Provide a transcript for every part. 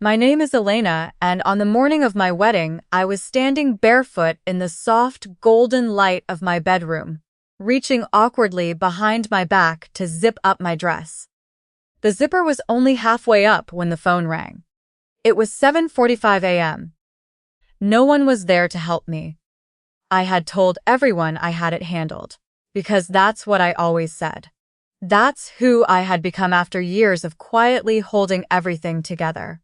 My name is Elena, and on the morning of my wedding, I was standing barefoot in the soft, golden light of my bedroom, reaching awkwardly behind my back to zip up my dress. The zipper was only halfway up when the phone rang. It was 7:45 a.m. No one was there to help me. I had told everyone I had it handled, because that's what I always said. That's who I had become after years of quietly holding everything together.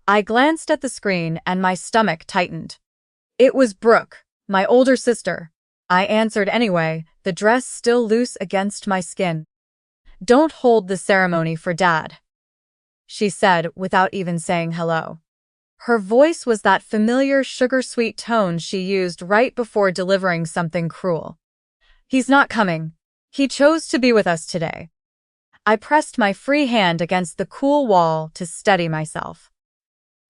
I glanced at the screen and my stomach tightened. It was Brooke, my older sister. I answered anyway, the dress still loose against my skin. "Don't hold the ceremony for Dad," she said without even saying hello. Her voice was that familiar sugar-sweet tone she used right before delivering something cruel. "He's not coming. He chose to be with us today." I pressed my free hand against the cool wall to steady myself.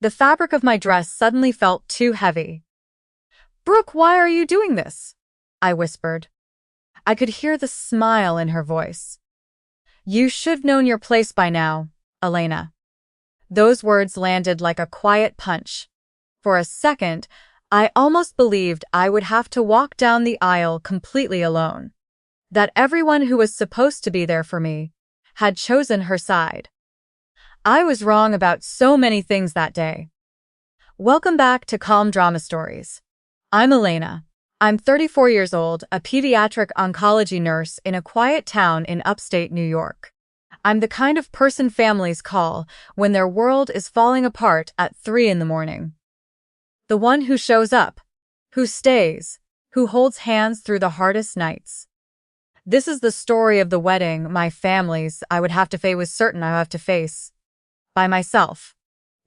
The fabric of my dress suddenly felt too heavy. "Brooke, why are you doing this?" I whispered. I could hear the smile in her voice. "You should've known your place by now, Elena." Those words landed like a quiet punch. For a second, I almost believed I would have to walk down the aisle completely alone. That everyone who was supposed to be there for me had chosen her side. I was wrong about so many things that day. Welcome back to Calm Drama Stories. I'm Elena. I'm 34 years old, a pediatric oncology nurse in a quiet town in upstate New York. I'm the kind of person families call when their world is falling apart at 3 in the morning. The one who shows up, who stays, who holds hands through the hardest nights. This is the story of the wedding I would have to face by myself.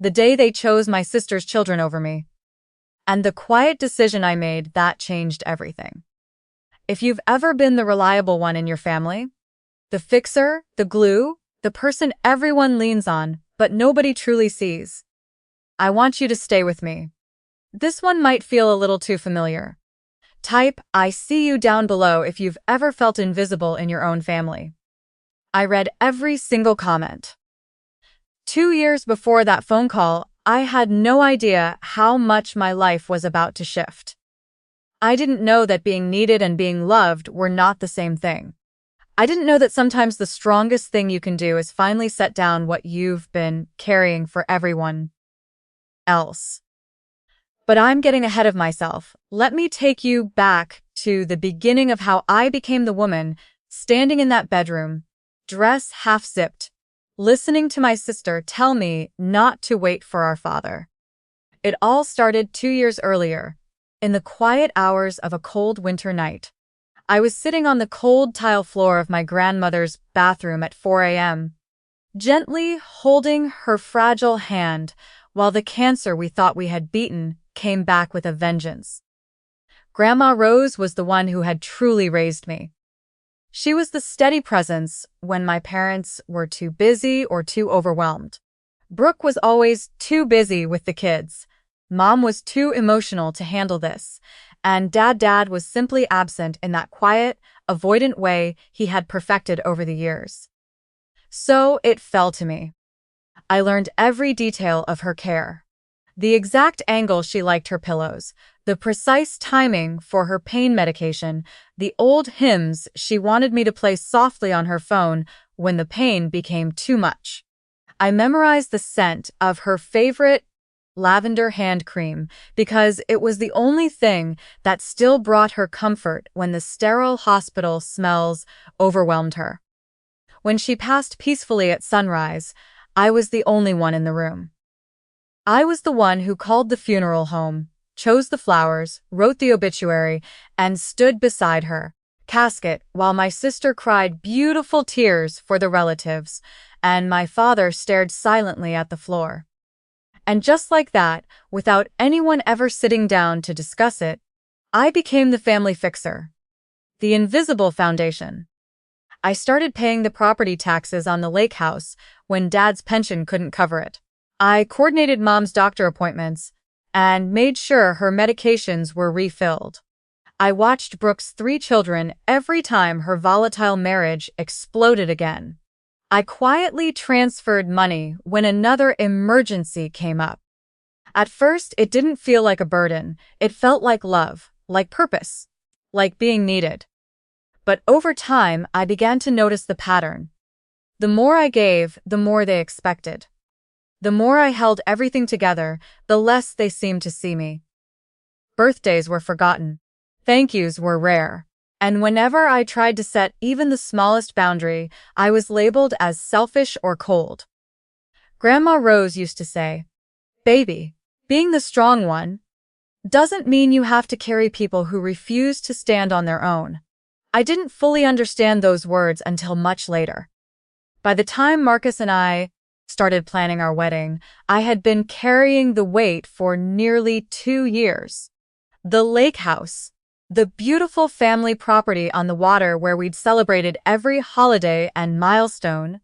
The day they chose my sister's children over me. And the quiet decision I made that changed everything. If you've ever been the reliable one in your family, the fixer, the glue, the person everyone leans on, but nobody truly sees, I want you to stay with me. This one might feel a little too familiar. Type "I see you" down below if you've ever felt invisible in your own family. I read every single comment. 2 years before that phone call, I had no idea how much my life was about to shift. I didn't know that being needed and being loved were not the same thing. I didn't know that sometimes the strongest thing you can do is finally set down what you've been carrying for everyone else. But I'm getting ahead of myself. Let me take you back to the beginning of how I became the woman standing in that bedroom, dress half-zipped, listening to my sister tell me not to wait for our father. It all started 2 years earlier, in the quiet hours of a cold winter night. I was sitting on the cold tile floor of my grandmother's bathroom at 4 a.m., gently holding her fragile hand while the cancer we thought we had beaten came back with a vengeance. Grandma Rose was the one who had truly raised me. She was the steady presence when my parents were too busy or too overwhelmed. Brooke was always too busy with the kids. Mom was too emotional to handle this. And Dad was simply absent in that quiet, avoidant way he had perfected over the years. So it fell to me. I learned every detail of her care. The exact angle she liked her pillows, the precise timing for her pain medication, the old hymns she wanted me to play softly on her phone when the pain became too much. I memorized the scent of her favorite lavender hand cream because it was the only thing that still brought her comfort when the sterile hospital smells overwhelmed her. When she passed peacefully at sunrise, I was the only one in the room. I was the one who called the funeral home, chose the flowers, wrote the obituary, and stood beside her casket while my sister cried beautiful tears for the relatives, and my father stared silently at the floor. And just like that, without anyone ever sitting down to discuss it, I became the family fixer. The invisible foundation. I started paying the property taxes on the lake house when Dad's pension couldn't cover it. I coordinated Mom's doctor appointments and made sure her medications were refilled. I watched Brooke's 3 children every time her volatile marriage exploded again. I quietly transferred money when another emergency came up. At first, it didn't feel like a burden. It felt like love, like purpose, like being needed. But over time, I began to notice the pattern. The more I gave, the more they expected. The more I held everything together, the less they seemed to see me. Birthdays were forgotten. Thank yous were rare. And whenever I tried to set even the smallest boundary, I was labeled as selfish or cold. Grandma Rose used to say, "Baby, being the strong one doesn't mean you have to carry people who refuse to stand on their own." I didn't fully understand those words until much later. By the time Marcus and I started planning our wedding, I had been carrying the weight for nearly 2 years. The lake house, the beautiful family property on the water where we'd celebrated every holiday and milestone,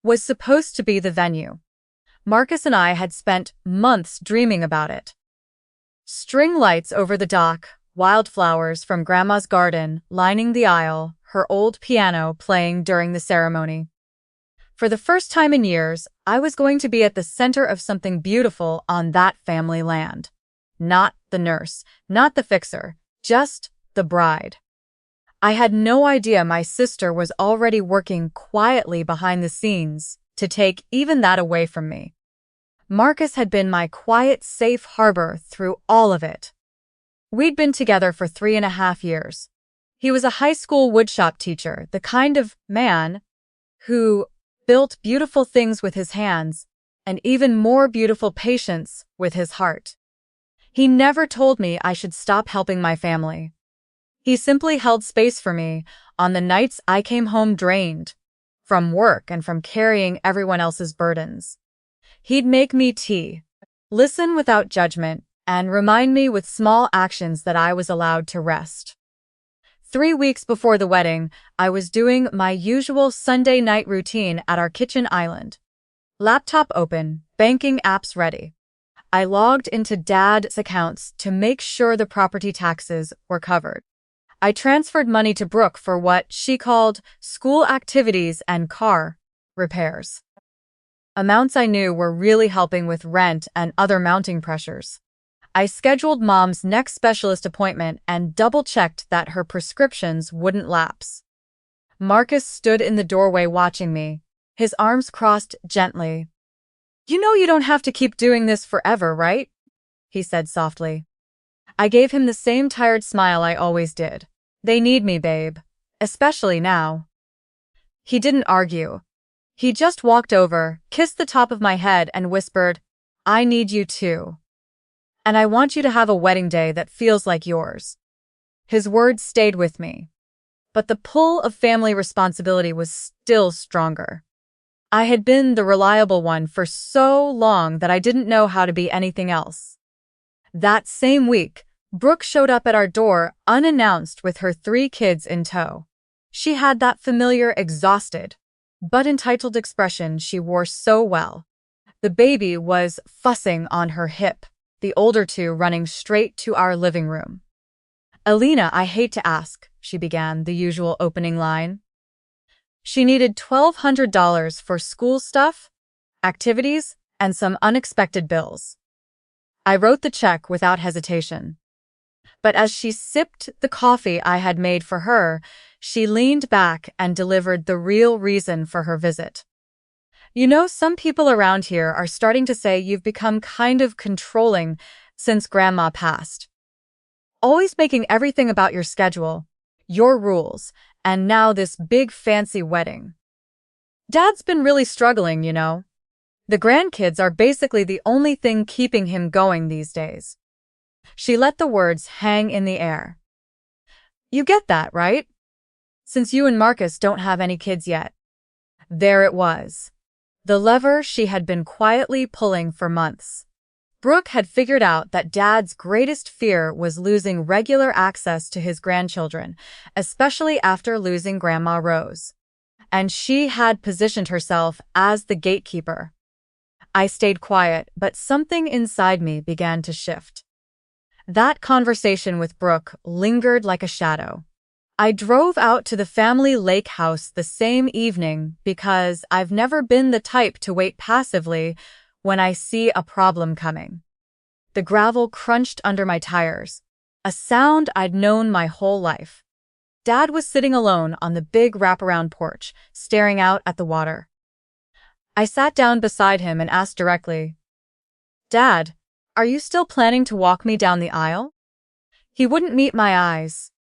was supposed to be the venue. Marcus and I had spent months dreaming about it. String lights over the dock, wildflowers from Grandma's garden lining the aisle, her old piano playing during the ceremony. For the first time in years, I was going to be at the center of something beautiful on that family land. Not the nurse, not the fixer, just the bride. I had no idea my sister was already working quietly behind the scenes to take even that away from me. Marcus had been my quiet, safe harbor through all of it. We'd been together for 3.5 years. He was a high school woodshop teacher, the kind of man who built beautiful things with his hands and even more beautiful patience with his heart. He never told me I should stop helping my family. He simply held space for me on the nights I came home drained from work and from carrying everyone else's burdens. He'd make me tea, listen without judgment, and remind me with small actions that I was allowed to rest. 3 weeks before the wedding, I was doing my usual Sunday night routine at our kitchen island. Laptop open, banking apps ready. I logged into Dad's accounts to make sure the property taxes were covered. I transferred money to Brooke for what she called school activities and car repairs. Amounts I knew were really helping with rent and other mounting pressures. I scheduled Mom's next specialist appointment and double-checked that her prescriptions wouldn't lapse. Marcus stood in the doorway watching me, his arms crossed gently. "You know you don't have to keep doing this forever, right?" he said softly. I gave him the same tired smile I always did. "They need me, babe. Especially now." He didn't argue. He just walked over, kissed the top of my head, and whispered, "I need you too. And I want you to have a wedding day that feels like yours." His words stayed with me. But the pull of family responsibility was still stronger. I had been the reliable one for so long that I didn't know how to be anything else. That same week, Brooke showed up at our door unannounced with her 3 kids in tow. She had that familiar, exhausted, but entitled expression she wore so well. The baby was fussing on her hip, the older 2 running straight to our living room. "Alina, I hate to ask," she began, the usual opening line. She needed $1,200 for school stuff, activities, and some unexpected bills. I wrote the check without hesitation. But as she sipped the coffee I had made for her, she leaned back and delivered the real reason for her visit. "You know, some people around here are starting to say you've become kind of controlling since Grandma passed. Always making everything about your schedule, your rules, and now this big fancy wedding. Dad's been really struggling, you know. The grandkids are basically the only thing keeping him going these days." She let the words hang in the air. "You get that, right? Since you and Marcus don't have any kids yet." There it was. The lever she had been quietly pulling for months. Brooke had figured out that Dad's greatest fear was losing regular access to his grandchildren, especially after losing Grandma Rose. And she had positioned herself as the gatekeeper. I stayed quiet, but something inside me began to shift. That conversation with Brooke lingered like a shadow. I drove out to the family lake house the same evening because I've never been the type to wait passively when I see a problem coming. The gravel crunched under my tires, a sound I'd known my whole life. Dad was sitting alone on the big wraparound porch, staring out at the water. I sat down beside him and asked directly, "Dad, are you still planning to walk me down the aisle?" He wouldn't meet my eyes.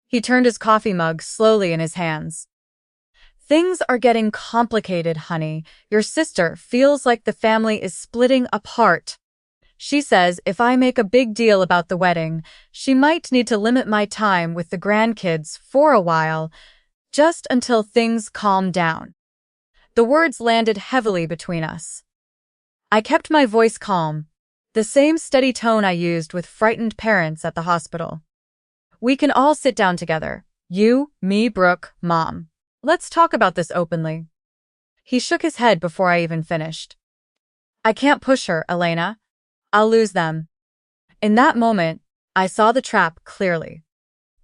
He turned his coffee mug slowly in his hands. "Things are getting complicated, honey. Your sister feels like the family is splitting apart. She says if I make a big deal about the wedding, she might need to limit my time with the grandkids for a while, just until things calm down." The words landed heavily between us. I kept my voice calm, the same steady tone I used with frightened parents at the hospital. "We can all sit down together. You, me, Brooke, Mom. Let's talk about this openly." He shook his head before I even finished. "I can't push her, Elena. I'll lose them." In that moment, I saw the trap clearly.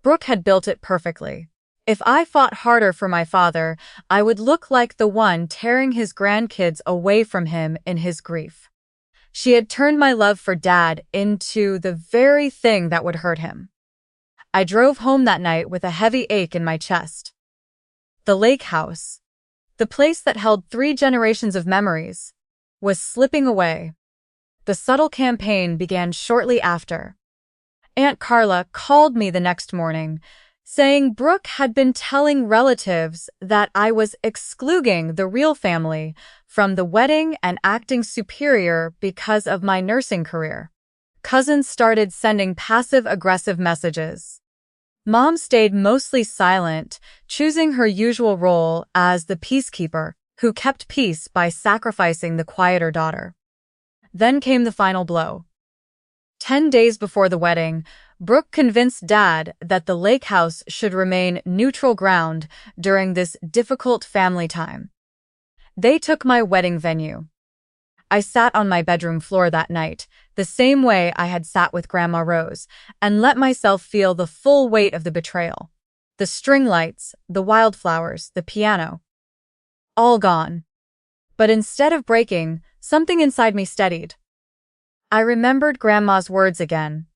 Brooke had built it perfectly. If I fought harder for my father, I would look like the one tearing his grandkids away from him in his grief. She had turned my love for Dad into the very thing that would hurt him. I drove home that night with a heavy ache in my chest. The lake house, the place that held 3 generations of memories, was slipping away. The subtle campaign began shortly after. Aunt Carla called me the next morning, saying Brooke had been telling relatives that I was excluding the real family from the wedding and acting superior because of my nursing career. Cousins started sending passive-aggressive messages. Mom stayed mostly silent, choosing her usual role as the peacekeeper who kept peace by sacrificing the quieter daughter. Then came the final blow. 10 days before the wedding, Brooke convinced Dad that the lake house should remain neutral ground during this difficult family time. They took my wedding venue. I sat on my bedroom floor that night, the same way I had sat with Grandma Rose, and let myself feel the full weight of the betrayal. The string lights, the wildflowers, the piano. All gone. But instead of breaking, something inside me steadied. I remembered Grandma's words again.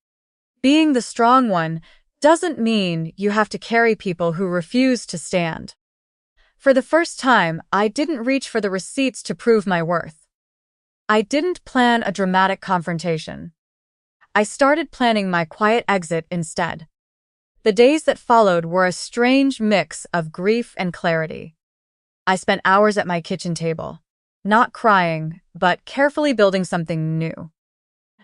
Being the strong one doesn't mean you have to carry people who refuse to stand. For the first time, I didn't reach for the receipts to prove my worth. I didn't plan a dramatic confrontation. I started planning my quiet exit instead. The days that followed were a strange mix of grief and clarity. I spent hours at my kitchen table, not crying, but carefully building something new.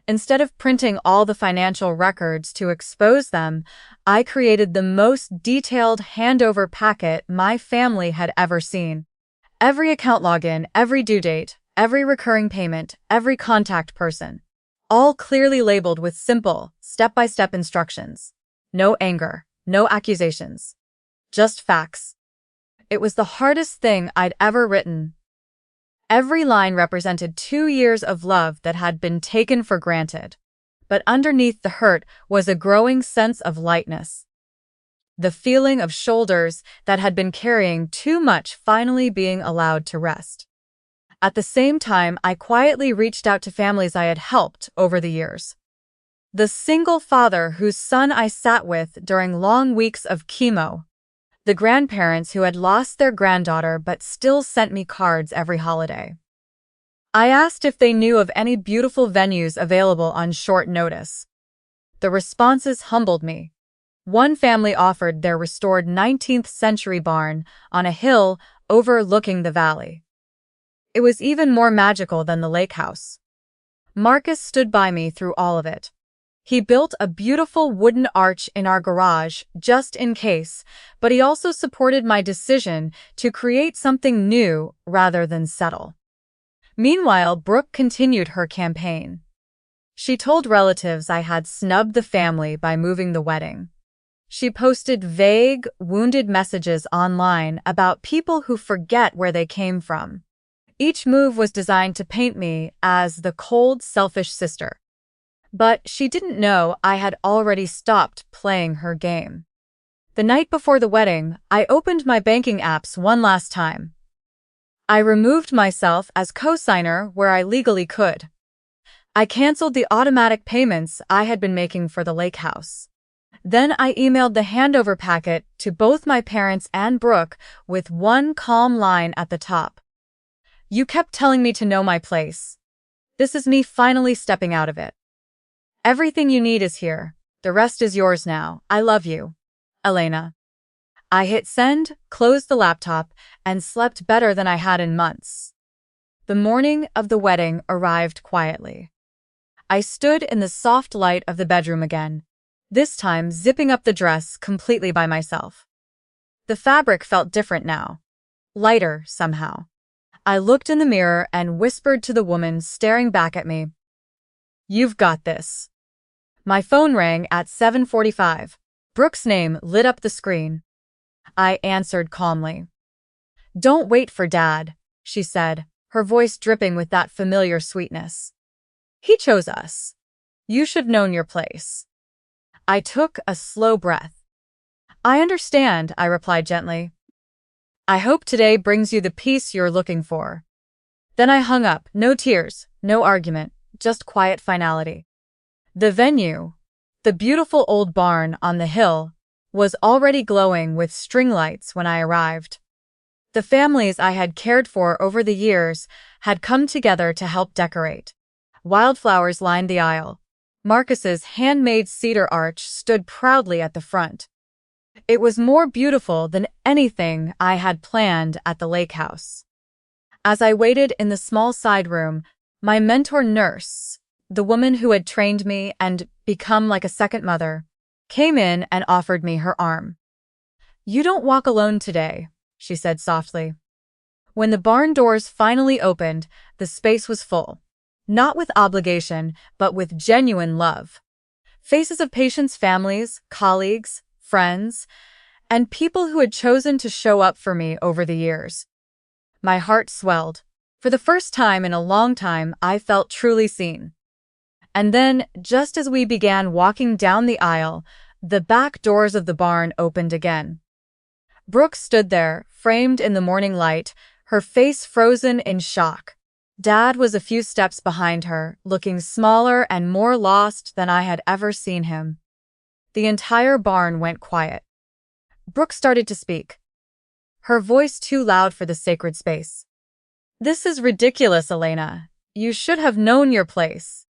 Instead of printing all the financial records to expose them, I created the most detailed handover packet my family had ever seen. Every account login, every due date, every recurring payment, every contact person, all clearly labeled with simple, step-by-step instructions. No anger, no accusations, just facts. It was the hardest thing I'd ever written. Every line represented 2 years of love that had been taken for granted. But underneath the hurt was a growing sense of lightness. The feeling of shoulders that had been carrying too much finally being allowed to rest. At the same time, I quietly reached out to families I had helped over the years. The single father whose son I sat with during long weeks of chemo. The grandparents who had lost their granddaughter but still sent me cards every holiday. I asked if they knew of any beautiful venues available on short notice. The responses humbled me. One family offered their restored 19th century barn on a hill overlooking the valley. It was even more magical than the lake house. Marcus stood by me through all of it. He built a beautiful wooden arch in our garage just in case, but he also supported my decision to create something new rather than settle. Meanwhile, Brooke continued her campaign. She told relatives I had snubbed the family by moving the wedding. She posted vague, wounded messages online about people who forget where they came from. Each move was designed to paint me as the cold, selfish sister. But she didn't know I had already stopped playing her game. The night before the wedding, I opened my banking apps one last time. I removed myself as co-signer where I legally could. I canceled the automatic payments I had been making for the lake house. Then I emailed the handover packet to both my parents and Brooke with one calm line at the top. You kept telling me to know my place. This is me finally stepping out of it. Everything you need is here. The rest is yours now. I love you. Elena. I hit send, closed the laptop, and slept better than I had in months. The morning of the wedding arrived quietly. I stood in the soft light of the bedroom again, this time zipping up the dress completely by myself. The fabric felt different now, lighter somehow. I looked in the mirror and whispered to the woman staring back at me, "You've got this." My phone rang at 7:45. Brooke's name lit up the screen. I answered calmly. "Don't wait for Dad," she said, her voice dripping with that familiar sweetness. "He chose us. You should have known your place." I took a slow breath. "I understand," I replied gently. "I hope today brings you the peace you're looking for." Then I hung up, no tears, no argument, just quiet finality. The venue, the beautiful old barn on the hill, was already glowing with string lights when I arrived. The families I had cared for over the years had come together to help decorate. Wildflowers lined the aisle. Marcus's handmade cedar arch stood proudly at the front. It was more beautiful than anything I had planned at the lake house. As I waited in the small side room, my mentor nurse, the woman who had trained me and become like a second mother, came in and offered me her arm. "You don't walk alone today," she said softly. When the barn doors finally opened, the space was full. Not with obligation, but with genuine love. Faces of patients' families, colleagues, friends, and people who had chosen to show up for me over the years. My heart swelled. For the first time in a long time, I felt truly seen. And then, just as we began walking down the aisle, the back doors of the barn opened again. Brooke stood there, framed in the morning light, her face frozen in shock. Dad was a few steps behind her, looking smaller and more lost than I had ever seen him. The entire barn went quiet. Brooke started to speak, her voice too loud for the sacred space. "This is ridiculous, Elena. You should have known your place."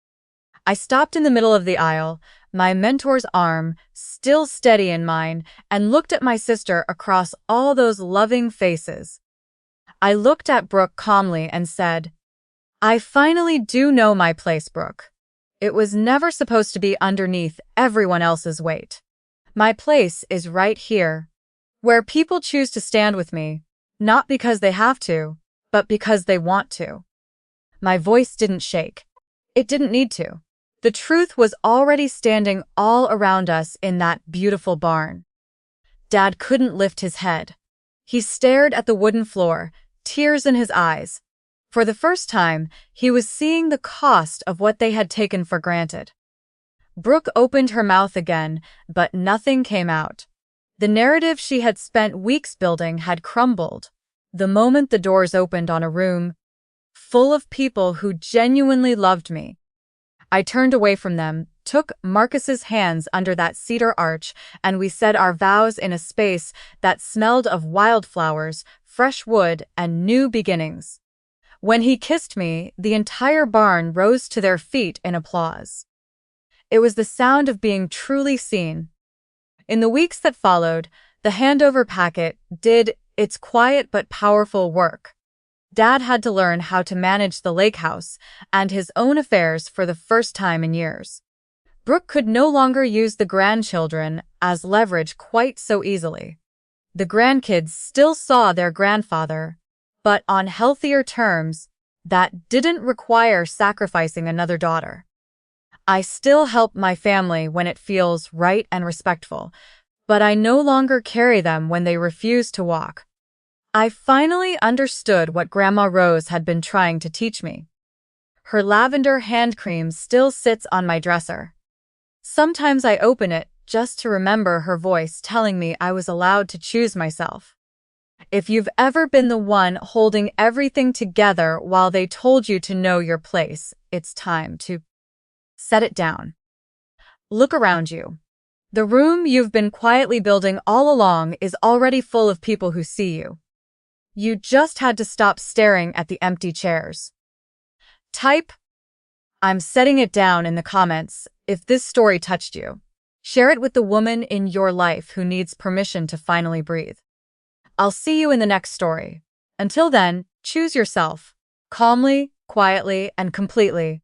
I stopped in the middle of the aisle, my mentor's arm still steady in mine, and looked at my sister across all those loving faces. I looked at Brooke calmly and said, "I finally do know my place, Brooke. It was never supposed to be underneath everyone else's weight. My place is right here, where people choose to stand with me, not because they have to, but because they want to." My voice didn't shake. It didn't need to. The truth was already standing all around us in that beautiful barn. Dad couldn't lift his head. He stared at the wooden floor, tears in his eyes. For the first time, he was seeing the cost of what they had taken for granted. Brooke opened her mouth again, but nothing came out. The narrative she had spent weeks building had crumbled, the moment the doors opened on a room full of people who genuinely loved me. I turned away from them, took Marcus's hands under that cedar arch, and we said our vows in a space that smelled of wildflowers, fresh wood, and new beginnings. When he kissed me, the entire barn rose to their feet in applause. It was the sound of being truly seen. In the weeks that followed, the handover packet did its quiet but powerful work. Dad had to learn how to manage the lake house and his own affairs for the first time in years. Brooke could no longer use the grandchildren as leverage quite so easily. The grandkids still saw their grandfather, but on healthier terms that didn't require sacrificing another daughter. I still help my family when it feels right and respectful, but I no longer carry them when they refuse to walk. I finally understood what Grandma Rose had been trying to teach me. Her lavender hand cream still sits on my dresser. Sometimes I open it just to remember her voice telling me I was allowed to choose myself. If you've ever been the one holding everything together while they told you to know your place, it's time to set it down. Look around you. The room you've been quietly building all along is already full of people who see you. You just had to stop staring at the empty chairs. Type, "I'm setting it down" in the comments if this story touched you. Share it with the woman in your life who needs permission to finally breathe. I'll see you in the next story. Until then, choose yourself, calmly, quietly, and completely.